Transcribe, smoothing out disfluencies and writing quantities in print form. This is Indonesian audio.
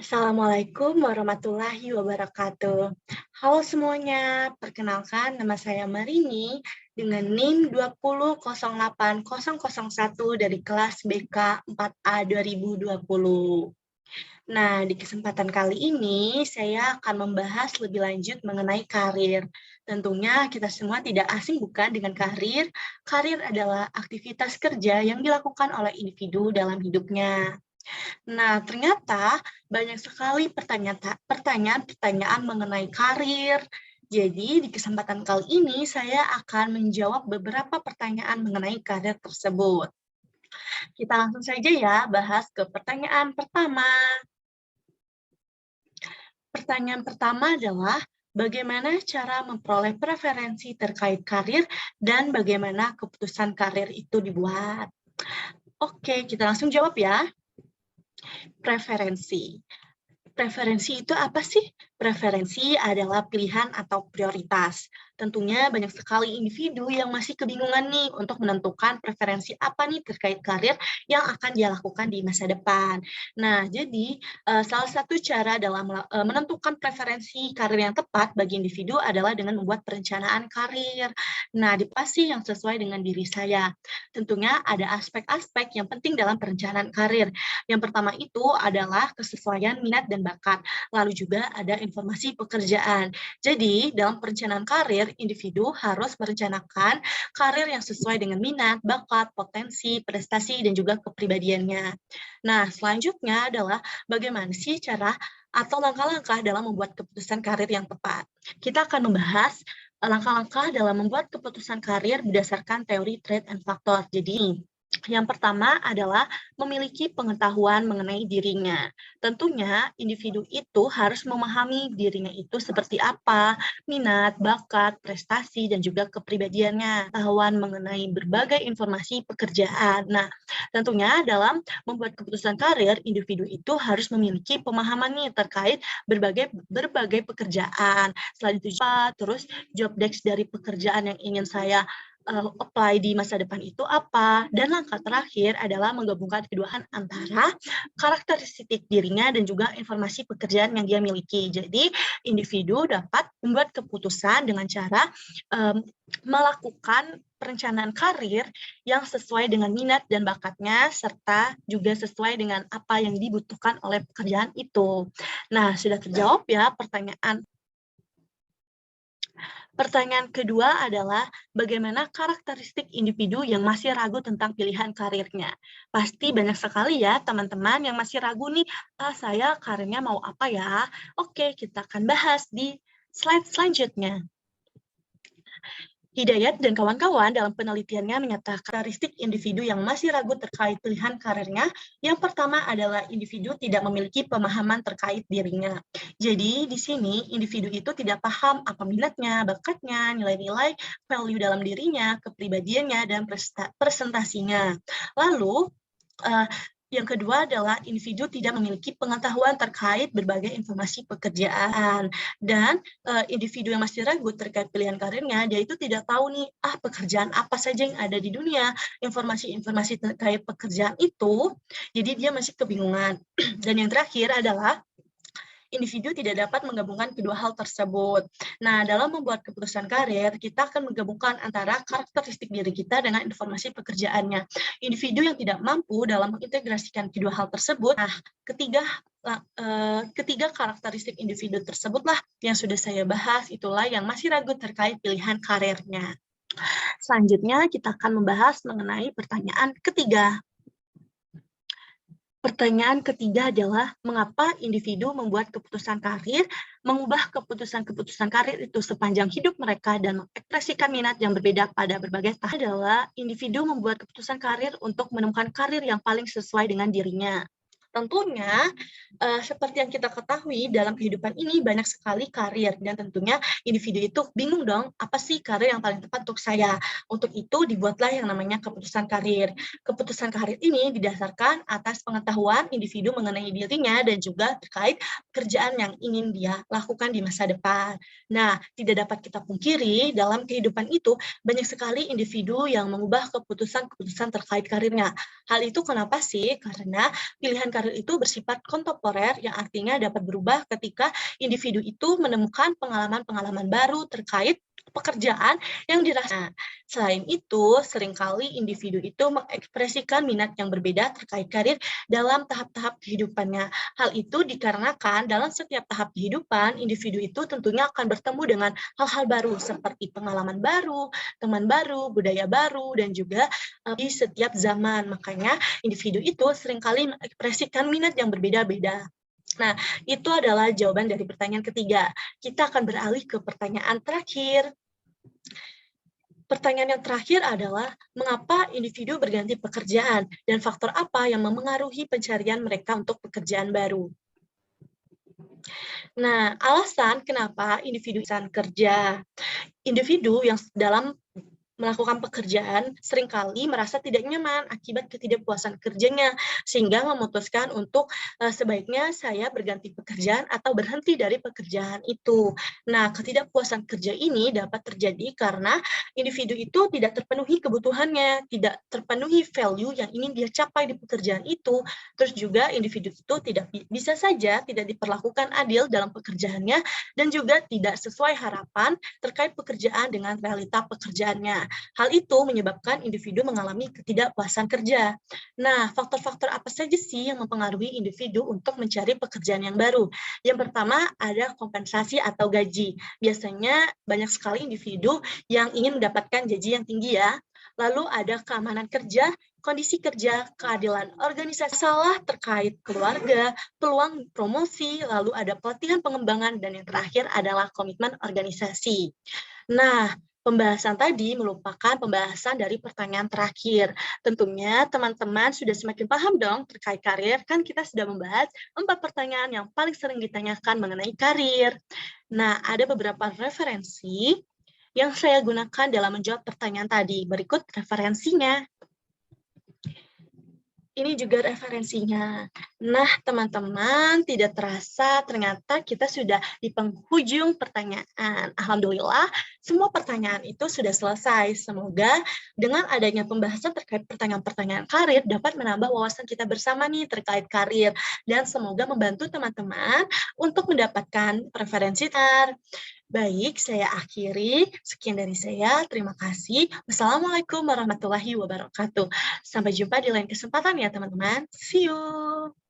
Assalamualaikum warahmatullahi wabarakatuh. Halo semuanya, perkenalkan nama saya Marini dengan NIM 2008001 dari kelas BK 4A 2020. Nah, di kesempatan kali ini saya akan membahas lebih lanjut mengenai karir. Tentunya kita semua tidak asing bukan dengan karir. Karir adalah aktivitas kerja yang dilakukan oleh individu dalam hidupnya. Nah, ternyata banyak sekali pertanyaan-pertanyaan mengenai karir. Jadi, di kesempatan kali ini saya akan menjawab beberapa pertanyaan mengenai karir tersebut. Kita langsung saja ya bahas ke pertanyaan pertama. Pertanyaan pertama adalah, bagaimana cara memperoleh preferensi terkait karir dan bagaimana keputusan karir itu dibuat? Oke, kita langsung jawab ya. Preferensi. Preferensi itu apa sih? Preferensi adalah pilihan atau prioritas. Tentunya banyak sekali individu yang masih kebingungan nih untuk menentukan preferensi apa nih terkait karir yang akan dia lakukan di masa depan. Nah, jadi salah satu cara dalam menentukan preferensi karir yang tepat bagi individu adalah dengan membuat perencanaan karir. Nah, di pasti yang sesuai dengan diri saya. Tentunya ada aspek-aspek yang penting dalam perencanaan karir. Yang pertama itu adalah kesesuaian minat dan bakat, lalu juga ada informasi pekerjaan. Jadi, dalam perencanaan karir, individu harus merencanakan karir yang sesuai dengan minat, bakat, potensi, prestasi, dan juga kepribadiannya. Nah, selanjutnya adalah bagaimana sih cara atau langkah-langkah dalam membuat keputusan karir yang tepat. Kita akan membahas langkah-langkah dalam membuat keputusan karir berdasarkan teori trait and factor. Jadi, yang pertama adalah memiliki pengetahuan mengenai dirinya. Tentunya individu itu harus memahami dirinya itu seperti apa, minat, bakat, prestasi, dan juga kepribadiannya. Pengetahuan mengenai berbagai informasi pekerjaan. Nah, tentunya dalam membuat keputusan karir, individu itu harus memiliki pemahaman nih terkait berbagai pekerjaan. Selain itu, terus job desk dari pekerjaan yang ingin saya apply di masa depan itu apa, dan langkah terakhir adalah menggabungkan keduaan antara karakteristik dirinya dan juga informasi pekerjaan yang dia miliki. Jadi, individu dapat membuat keputusan dengan cara melakukan perencanaan karir yang sesuai dengan minat dan bakatnya, serta juga sesuai dengan apa yang dibutuhkan oleh pekerjaan itu. Nah, sudah terjawab ya pertanyaan. Pertanyaan kedua adalah, bagaimana karakteristik individu yang masih ragu tentang pilihan karirnya? Pasti banyak sekali ya teman-teman yang masih ragu nih, saya karirnya mau apa ya? Oke, kita akan bahas di slide selanjutnya. Hidayat dan kawan-kawan dalam penelitiannya menyatakan karakteristik individu yang masih ragu terkait pilihan karirnya. Yang pertama adalah individu tidak memiliki pemahaman terkait dirinya. Jadi di sini individu itu tidak paham apa minatnya, bakatnya, nilai-nilai, value dalam dirinya, kepribadiannya, dan presentasinya. Lalu yang kedua adalah individu tidak memiliki pengetahuan terkait berbagai informasi pekerjaan, dan individu yang masih ragu terkait pilihan karirnya, dia itu tidak tahu nih, pekerjaan apa saja yang ada di dunia, informasi-informasi terkait pekerjaan itu, jadi dia masih kebingungan. Dan yang terakhir adalah individu tidak dapat menggabungkan kedua hal tersebut. Nah, dalam membuat keputusan karir, kita akan menggabungkan antara karakteristik diri kita dengan informasi pekerjaannya. Individu yang tidak mampu dalam mengintegrasikan kedua hal tersebut, ketiga karakteristik individu tersebutlah yang sudah saya bahas, itulah yang masih ragu terkait pilihan karirnya. Selanjutnya, kita akan membahas mengenai pertanyaan ketiga. Pertanyaan ketiga adalah, mengapa individu membuat keputusan karir, mengubah keputusan-keputusan karir itu sepanjang hidup mereka, dan mengekspresikan minat yang berbeda pada berbagai tahap. Adalah individu membuat keputusan karir untuk menemukan karir yang paling sesuai dengan dirinya. Tentunya, seperti yang kita ketahui dalam kehidupan ini banyak sekali karir, dan tentunya individu itu bingung dong, apa sih karir yang paling tepat untuk saya? Untuk itu dibuatlah yang namanya keputusan karir. Keputusan karir ini didasarkan atas pengetahuan individu mengenai dirinya dan juga terkait kerjaan yang ingin dia lakukan di masa depan. Nah, tidak dapat kita pungkiri dalam kehidupan itu banyak sekali individu yang mengubah keputusan-keputusan terkait karirnya. Hal itu kenapa sih? Karena pilihan karir karir itu bersifat kontemporer, yang artinya dapat berubah ketika individu itu menemukan pengalaman-pengalaman baru terkait pekerjaan yang dirasa. Selain itu, seringkali individu itu mengekspresikan minat yang berbeda terkait karir dalam tahap-tahap kehidupannya. Hal itu dikarenakan dalam setiap tahap kehidupan, individu itu tentunya akan bertemu dengan hal-hal baru seperti pengalaman baru, teman baru, budaya baru, dan juga di setiap zaman. Makanya individu itu seringkali mengekspresikan minat yang berbeda-beda. Nah, itu adalah jawaban dari pertanyaan ketiga. Kita akan beralih ke pertanyaan terakhir. Pertanyaan yang terakhir adalah, mengapa individu berganti pekerjaan dan faktor apa yang memengaruhi pencarian mereka untuk pekerjaan baru? Nah, alasan kenapa individu kerja. Individu yang dalam melakukan pekerjaan seringkali merasa tidak nyaman akibat ketidakpuasan kerjanya, sehingga memutuskan untuk sebaiknya saya berganti pekerjaan atau berhenti dari pekerjaan itu. Nah, ketidakpuasan kerja ini dapat terjadi karena individu itu tidak terpenuhi kebutuhannya, tidak terpenuhi value yang ingin dia capai di pekerjaan itu, terus juga individu itu bisa saja tidak diperlakukan adil dalam pekerjaannya, dan juga tidak sesuai harapan terkait pekerjaan dengan realita pekerjaannya. Hal itu menyebabkan individu mengalami ketidakpuasan kerja. Nah, faktor-faktor apa saja sih yang mempengaruhi individu untuk mencari pekerjaan yang baru? Yang pertama ada kompensasi atau gaji. Biasanya banyak sekali individu yang ingin mendapatkan gaji yang tinggi ya. Lalu ada keamanan kerja, kondisi kerja, keadilan organisasi, salah terkait keluarga, peluang promosi, lalu ada pelatihan pengembangan, dan yang terakhir adalah komitmen organisasi. Nah, pembahasan tadi merupakan pembahasan dari pertanyaan terakhir. Tentunya teman-teman sudah semakin paham dong terkait karir, kan kita sudah membahas 4 pertanyaan yang paling sering ditanyakan mengenai karir. Nah, ada beberapa referensi yang saya gunakan dalam menjawab pertanyaan tadi. Berikut referensinya. Ini juga referensinya. Nah, teman-teman, tidak terasa ternyata kita sudah di penghujung pertanyaan. Alhamdulillah, semua pertanyaan itu sudah selesai. Semoga dengan adanya pembahasan terkait pertanyaan-pertanyaan karir dapat menambah wawasan kita bersama nih terkait karir. Dan semoga membantu teman-teman untuk mendapatkan preferensi Baik, saya akhiri. Sekian dari saya. Terima kasih. Wassalamualaikum warahmatullahi wabarakatuh. Sampai jumpa di lain kesempatan ya, teman-teman. See you.